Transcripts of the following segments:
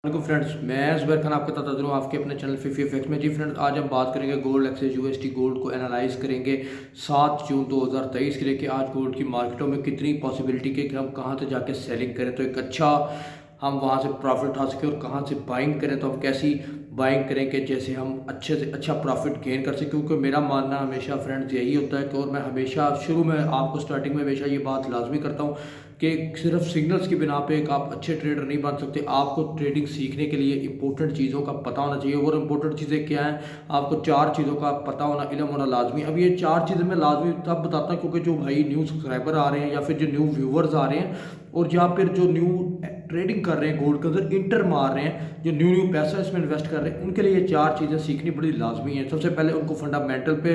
वालेकुम फ्रेंड्स, मैं ज़ुबैर खान आपका ताता हूँ आपके अपने चैनल फिफी एफेक्ट्स में। जी फ्रेंड्स, आज हम बात करेंगे गोल्ड एक्सचेंज यूएसडी गोल्ड को एनालाइज करेंगे 7 जून 2023 के लिए कि आज गोल्ड की मार्केटों में कितनी पॉसिबिलिटी के कि हम कहां से जाके सेलिंग करें तो एक अच्छा हम वहां से प्रॉफिट उठा सकें, और कहां से बाइंग करें तो हम कैसी बाइंग करें कि जैसे हम अच्छे से अच्छा प्रॉफिट गेन कर सकें। क्योंकि मेरा मानना हमेशा फ्रेंड्स यही होता है कि, और मैं हमेशा शुरू में आपको स्टार्टिंग में हमेशा ये बात लाजमी करता हूँ कि सिर्फ सिग्नल्स की बिना पे एक आप अच्छे ट्रेडर नहीं बन सकते। आपको ट्रेडिंग सीखने के लिए इंपॉर्टेंट चीज़ों का पता होना चाहिए। और इंपॉर्टेंट चीज़ें क्या हैं, आपको 4 चीज़ों का पता होना, इल्म होना लाजमी। अब ये 4 चीज़ें मैं लाजमी तब बताता हूँ क्योंकि जो भाई न्यू सब्सक्राइबर आ रहे हैं या फिर जो न्यू व्यूवर्स आ रहे हैं और या फिर जो न्यू ट्रेडिंग कर रहे हैं, गोल्ड के अंदर इंटर मार रहे हैं, जो न्यू पैसा इसमें इन्वेस्ट कर रहे हैं, उनके लिए ये 4 चीज़ें सीखनी बड़ी लाजमी है। सबसे पहले उनको फंडामेंटल पे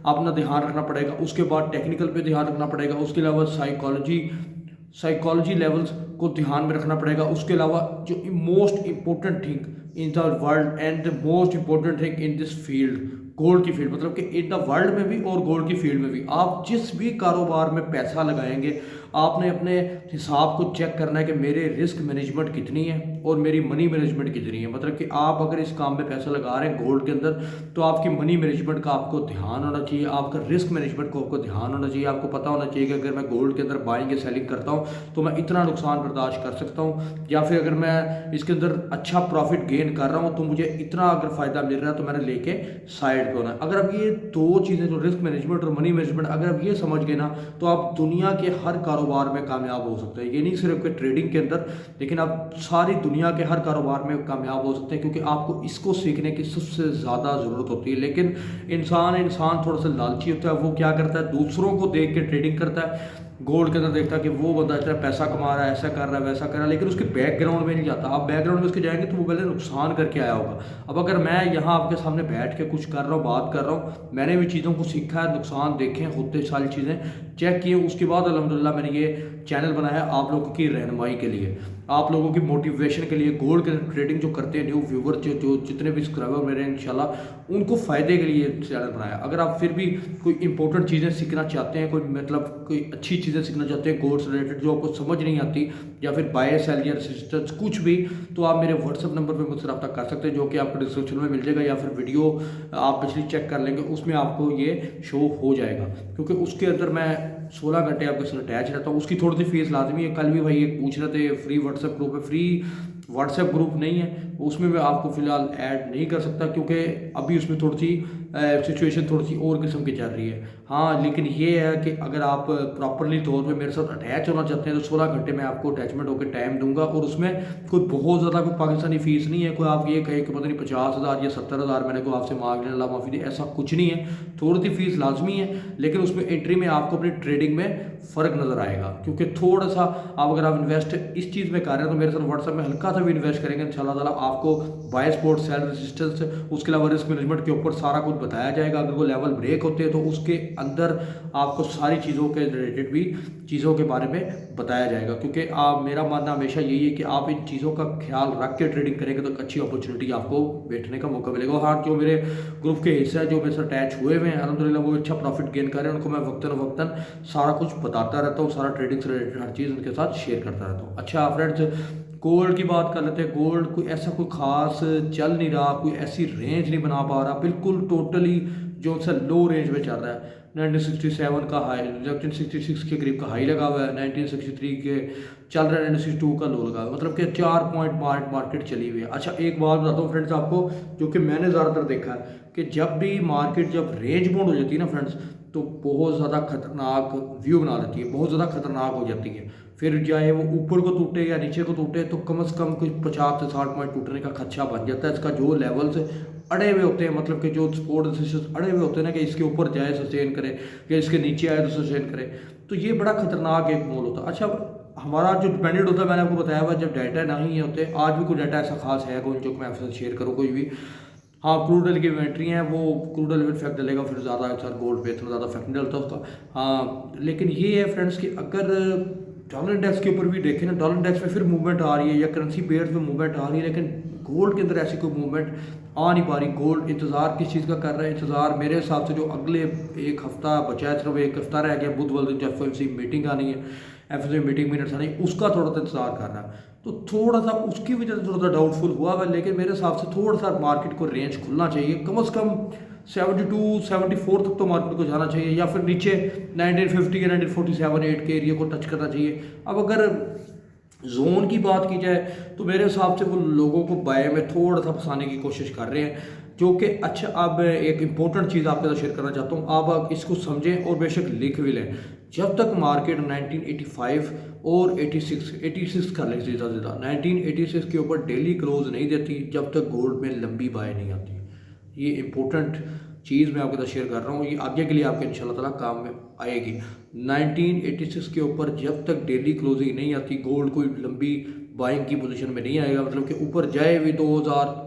अपना ध्यान रखना पड़ेगा, उसके बाद टेक्निकल पे ध्यान रखना पड़ेगा, उसके अलावा साइकोलॉजी लेवल्स को ध्यान में रखना पड़ेगा। उसके अलावा जो most important thing in the world and the most important thing in this field, gold की फील्ड, मतलब कि इन द वर्ल्ड में भी और गोल्ड की फील्ड में भी, आप जिस भी कारोबार में पैसा लगाएंगे आपने अपने हिसाब को चेक करना है कि मेरे रिस्क मैनेजमेंट कितनी है और मेरी मनी मैनेजमेंट कितनी है। मतलब कि आप अगर इस काम में पैसा लगा रहे हैं गोल्ड के अंदर तो आपकी मनी मैनेजमेंट का आपको ध्यान होना चाहिए, आपका रिस्क मैनेजमेंट को आपको ध्यान होना चाहिए। आपको पता होना चाहिए कि अगर मैं गोल्ड के अंदर बाइंग या सेलिंग करता हूँ तो मैं इतना नुकसान बर्दाश्त कर सकता हूँ, या फिर अगर मैं इसके अंदर अच्छा प्रॉफिट गेन कर रहा हूँ तो मुझे इतना अगर फ़ायदा मिल रहा है तो मैंने लेके साइड पे होना है। अगर आप ये 2 चीज़ें जो रिस्क मैनेजमेंट और मनी मैनेजमेंट अगर आप ये समझ गए ना तो आप दुनिया के हर कारोबार में कामयाब हो सकते हैं। ये नहीं सिर्फ कि ट्रेडिंग के अंदर, लेकिन आप सारी दुनिया के हर कारोबार में कामयाब हो सकते हैं, क्योंकि आपको इसको सीखने की सबसे ज़्यादा ज़रूरत होती है। लेकिन इंसान थोड़ा सा लालची होता है, वो क्या करता है दूसरों को देख के ट्रेडिंग करता है। गोल्ड के अंदर देखता है कि वो बंदा इतना पैसा कमा रहा है, ऐसा कर रहा है, वैसा कर रहा है, लेकिन उसके बैकग्राउंड में नहीं जाता। आप बैकग्राउंड में उसके जाएंगे तो वो पहले नुकसान करके आया होगा। अब अगर मैं यहाँ आपके सामने बैठ के कुछ कर रहा हूँ, बात कर रहा हूँ, मैंने भी चीज़ों को सीखा है, नुकसान देखे होते, सारी चीज़ें चेक किए, उसके बाद अल्हम्दुलिल्लाह मैंने ये चैनल बनाया आप लोगों की रहनुमाई के लिए, आप लोगों की मोटिवेशन के लिए। गोल्ड के ट्रेडिंग जो करते हैं न्यू व्यूवर जो जितने भी सब्सक्राइबर मेरे इंशाल्लाह उनको फ़ायदे के लिए चैनल बनाया। अगर आप फिर भी कोई इंपॉर्टेंट चीज़ें सीखना चाहते हैं, कोई मतलब कोई अच्छी चीज़ें सीखना चाहते हैं गोल्ड से रिलेटेड जो आपको समझ नहीं आती, या फिर बाय सेल या रेजिस्टेंस कुछ भी, तो आप मेरे व्हाट्सअप नंबर पर मुझसे रब्ता कर सकते हैं, जो कि आपको डिस्क्रिप्शन में मिल जाएगा, या फिर वीडियो आप पिछली चेक कर लेंगे उसमें आपको ये शो हो जाएगा। क्योंकि उसके अंदर मैं 16 घंटे आपके साथ अटैच रहता हूँ। उसकी थोड़ी सी फीस लाजमी है। कल भी भाई एक पूछ रहे थे, फ्री व्हाट्सएप ग्रुप है, फ्री व्हाट्सएप ग्रुप नहीं है, उसमें मैं आपको फ़िलहाल ऐड नहीं कर सकता क्योंकि अभी उसमें थोड़ी सी सिचुएशन थोड़ी सी और किस्म की चल रही है। हाँ, लेकिन ये है कि अगर आप प्रॉपरली तौर पे मेरे साथ अटैच होना चाहते हैं तो 16 घंटे मैं आपको अटैचमेंट होकर टाइम दूंगा, और उसमें कोई बहुत ज़्यादा कोई पाकिस्तानी फ़ीस नहीं है। कोई आप ये कहे कि पता नहीं 50,000 या 70,000 मैंने को आपसे मांग लेना, अल्लाह माफ़ी दे, ऐसा कुछ नहीं है। थोड़ी सी फीस लाजमी है, लेकिन उसमें एंट्री में आपको अपनी ट्रेडिंग में फ़र्क नज़र आएगा। क्योंकि थोड़ा सा आप अगर आप इन्वेस्ट इस चीज़ में कर रहे हैं तो मेरे साथ व्हाट्सएप में हल्का सा भी इन्वेस्ट करेंगे इंशाल्लाह ताला आपको बाय स्पॉट, सेल रेजिस्टेंस, उसके अलावा रिस्क मैनेजमेंट के ऊपर सारा कुछ बताया जाएगा। अगर वो लेवल ब्रेक होते हैं तो उसके अंदर आपको सारी चीज़ों के रिलेटेड भी चीज़ों के बारे में बताया जाएगा। क्योंकि आप, मेरा मानना हमेशा यही है कि आप इन चीज़ों का ख्याल रख के ट्रेडिंग करेंगे तो अच्छी अपॉर्चुनिटी आपको बैठने का मौका मिलेगा। और हाँ, जो मेरे ग्रुप के हिस्से हैं जो मेरे साथ अटैच हुए हुए हैं अलहमदिल्ला वो अच्छा प्रॉफिट गेन कर रहे हैं, उनको मैं वक्तन वक्तन सारा कुछ बताता रहता हूँ, सारा ट्रेडिंग से रिलेटेड हर चीज़ उनके साथ शेयर करता रहता हूँ। अच्छा फ्रेंड्स, गोल्ड की बात कर लेते हैं। गोल्ड कोई ऐसा कोई खास चल नहीं रहा, कोई ऐसी रेंज नहीं बना पा रहा, बिल्कुल टोटली जो सा लो रेंज में चल रहा है। 1967 का हाई, 1966 के करीब का हाई लगा हुआ है, 1963 के चल रहा है, 1962 का लो लगा हुआ है, मतलब कि 4 पॉइंट मार्केट चली हुई है। अच्छा, एक बात बताता हूँ फ्रेंड्स आपको, जो कि मैंने ज़्यादातर देखा है कि जब भी मार्केट जब रेंज बाउंड हो जाती है ना फ्रेंड्स, तो बहुत ज़्यादा खतरनाक व्यू बना देती है, बहुत ज़्यादा खतरनाक हो जाती है। फिर चाहे वो ऊपर को टूटे या नीचे को टूटे तो कम से कम कुछ 50 से 60 पॉइंट टूटने का खदशा बन जाता है। इसका जो लेवल्स अड़े हुए होते हैं, मतलब कि जो सपोर्ट रेजिस्टेंस अड़े हुए होते हैं ना, कि इसके ऊपर जाए सस्टेन करे या इसके नीचे आए तो सस्टेन करे, तो ये बड़ा खतरनाक एक मोल होता है। अच्छा, हमारा जो डिपेंडेंट होता है, मैंने आपको बताया हुआ, जब डाटा नहीं होते, आज भी कोई डाटा ऐसा खास है कोई जो मैं आपसे शेयर करूँ कोई भी। हाँ, क्रूड ऑयल की इन्वेंट्री है, वो क्रूड ऑयल इफेक्ट डलेगा, फिर ज़्यादा सर गोल्ड पे इतना ज़्यादा इफेक्ट नहीं डलता उसका। हाँ, लेकिन ये है फ्रेंड्स कि अगर डॉलर इंडेक्स के ऊपर भी देखें ना, डॉलर इंडेक्स में फिर मूवमेंट आ रही है या करेंसी पेयर्स में मूवमेंट आ रही है, लेकिन गोल्ड के अंदर ऐसी कोई मूवमेंट आ नहीं पा रही। गोल्ड इंतज़ार किस चीज़ का कर रहा है? इंतज़ार मेरे हिसाब से जो अगले एक हफ्ता बचा है, सिर्फ एक हफ्ता रह गया, बुध वाले दिन एफ मीटिंग आनी है, FSO मीटिंग मिनट्स नहीं, उसका थोड़ा सा इंतजार कर रहा है, तो थोड़ा सा उसकी वजह से थोड़ा सा डाउटफुल हुआ है। लेकिन मेरे हिसाब से थोड़ा सा मार्केट को रेंज खुलना चाहिए, कम से कम 72 74 तक तो मार्केट को जाना चाहिए, या फिर नीचे 1950 के 1947 8 के एरिया को टच करना चाहिए। अब अगर जोन की बात की जाए तो मेरे हिसाब से वो लोगों को बाय में थोड़ा सा फंसाने की कोशिश कर रहे हैं, जो कि अच्छा। अब एक इम्पोर्टेंट चीज़ आपके साथ शेयर करना चाहता हूँ, आप इसको समझें और बेशक लिख भी लें। जब तक मार्केट 1985 और 86 कर लें, ज़्यादा से ज़्यादा 1986 के ऊपर डेली क्लोज नहीं देती, जब तक गोल्ड में लंबी बाय नहीं आती। ये इम्पोर्टेंट चीज़ मैं आपके साथ शेयर कर रहा हूँ, ये आगे के लिए आपके इंशाल्लाह ताला काम में आएगी। 1986 के ऊपर जब तक डेली क्लोजिंग नहीं आती, गोल्ड कोई लंबी बाइंग की पोजीशन में नहीं आएगा, मतलब कि ऊपर जाए भी 2000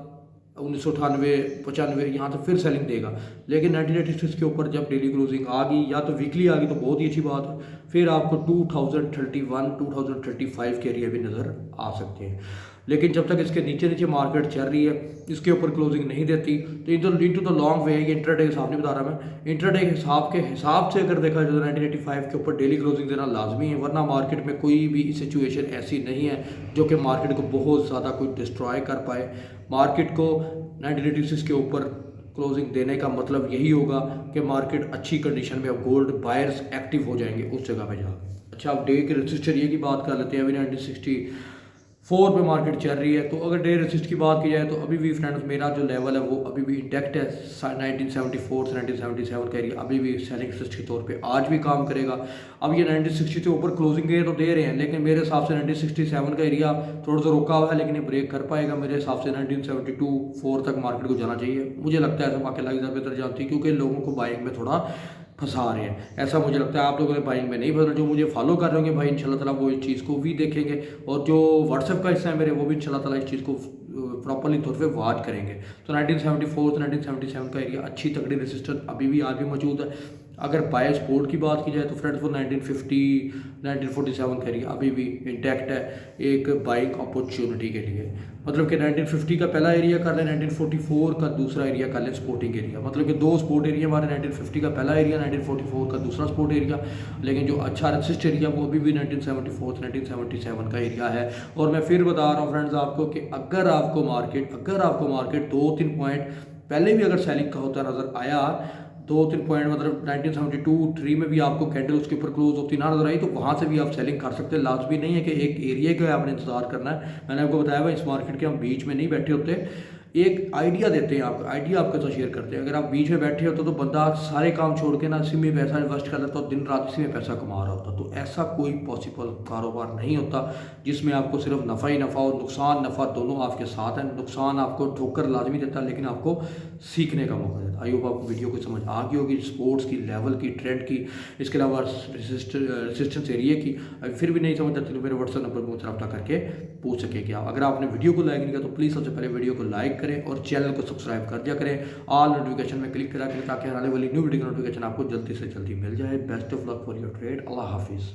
1998 95 यहाँ तो फिर सेलिंग देगा। लेकिन 1986 के ऊपर जब डेली क्लोजिंग आ गई या तो वीकली आ गई तो बहुत ही अच्छी बात है, फिर आपको 2031 2035 के एरिया भी नज़र आ सकते हैं। लेकिन जब तक इसके नीचे नीचे मार्केट चल रही है, इसके ऊपर क्लोजिंग नहीं देती, तो इन टू द लॉन्ग वे, ये इंट्राडे के हिसाब नहीं बता रहा मैं, इंट्राडे के हिसाब से अगर देखा जाए तो 1985 के ऊपर डेली क्लोजिंग देना लाजमी है, वरना मार्केट में कोई भी सिचुएशन ऐसी नहीं है जो कि मार्केट को बहुत ज़्यादा कोई डिस्ट्रॉय कर पाए। मार्केट को 1986 के ऊपर क्लोजिंग देने का मतलब यही होगा कि मार्केट अच्छी कंडीशन में, अब गोल्ड बायर्स एक्टिव हो जाएंगे उस जगह पे जाकर। अच्छा, अब डे के रजिस्टर एरिया की बात कर लेते हैं। अभी 1964 पे मार्केट चल रही है, तो अगर डे रजिस्ट की बात की जाए तो अभी भी फ्रेंड्स मेरा जो लेवल है वो अभी भी इंटैक्ट है। 1974 से 1977 का एरिया अभी भी सेलिंग रजिस्ट के तौर पे आज भी काम करेगा। अब ये 1960 के ऊपर क्लोजिंग तो दे रहे हैं, लेकिन मेरे हिसाब से 1967 का एरिया थोड़ा सा रुका हुआ है, लेकिन ये ब्रेक कर पाएगा। मेरे हिसाब से 1972 तक मार्केट को जाना चाहिए, मुझे लगता है। ऐसा बाकी लाइक बेहतर जानती है, क्योंकि लोगों को बाइंग में थोड़ा फंसा रहे हैं, ऐसा मुझे लगता है। आप लोगों ने बाइंग में नहीं फंसा, जो मुझे फॉलो कर रहे होंगे भाई इंशाल्लाह ताला वो इस चीज़ को भी देखेंगे, और जो व्हाट्सएप का हिस्सा है मेरे, वो भी इंशाल्लाह ताला इस चीज़ को प्रॉपरली तौर पे वॉच करेंगे। तो 1974 से 1977 का एरिया अच्छी तगड़ी रेजिस्टेंस अभी भी आज भी मौजूद है। अगर बाय सपोर्ट की बात की जाए तो फ्रेंड्स वो 1950 1947 का एरिया अभी भी इंटैक्ट है एक बाइंग अपॉर्चुनिटी के लिए। मतलब कि 1950 का पहला एरिया कर लें, 1944 का दूसरा एरिया कर लें सपोर्टिंग एरिया। मतलब कि दो सपोर्ट एरिया हमारे, 1950 का पहला एरिया, 1944 का दूसरा सपोर्ट एरिया। लेकिन जो अच्छा रेसिस्ट एरिया वो अभी भी 1974 से 1977 का एरिया है। और मैं फिर बता रहा हूँ फ्रेंड्स आपको कि अगर आपको मार्केट 2-3 पॉइंट पहले भी अगर सेलिंग का होता नज़र आया, 2-3 पॉइंट मतलब 1972-3 में भी आपको कैंडल उसके ऊपर क्लोज होती ना नजर आई, तो वहाँ से भी आप सेलिंग कर सकते हैं। लाजमी नहीं है कि एक एरिया का आपने इंतजार करना है। मैंने आपको बताया भाई इस मार्केट के हम बीच में नहीं बैठे होते, एक आइडिया देते हैं आपको, आइडिया आपके साथ शेयर करते हैं। अगर आप बीच में बैठे होते तो बंदा सारे काम छोड़ के ना इसी में पैसा इन्वेस्ट कर लेता और दिन रात इसी में पैसा कमा रहा होता। तो ऐसा कोई पॉसिबल कारोबार नहीं होता जिसमें आपको सिर्फ नफ़ा ही नफ़ा और नुकसान नफ़ा दोनों आपके साथ हैं। नुकसान आपको ठोकर लाजमी देता है, लेकिन आपको सीखने का मौका देता है। आई होप आपको वीडियो को समझ आ गई होगी, स्पोर्ट्स की, लेवल की, ट्रेंड की, इसके अलावा रेजिस्टेंस एरिया की। फिर भी नहीं समझ आती तो मेरे व्हाट्सएप नंबर पर मुझसे रब्ता करके पूछ सके कि आप। अगर आपने वीडियो को लाइक नहीं किया तो प्लीज़ सबसे पहले वीडियो को लाइक करें और चैनल को सब्सक्राइब कर दिया करें। ऑल नोटिफिकेशन में क्लिक करा करें ताकि आने वाली न्यू वीडियो की नोटिफिकेशन आपको जल्दी से जल्दी मिल जाए। Best of luck for your trade. Allah हाफिज़।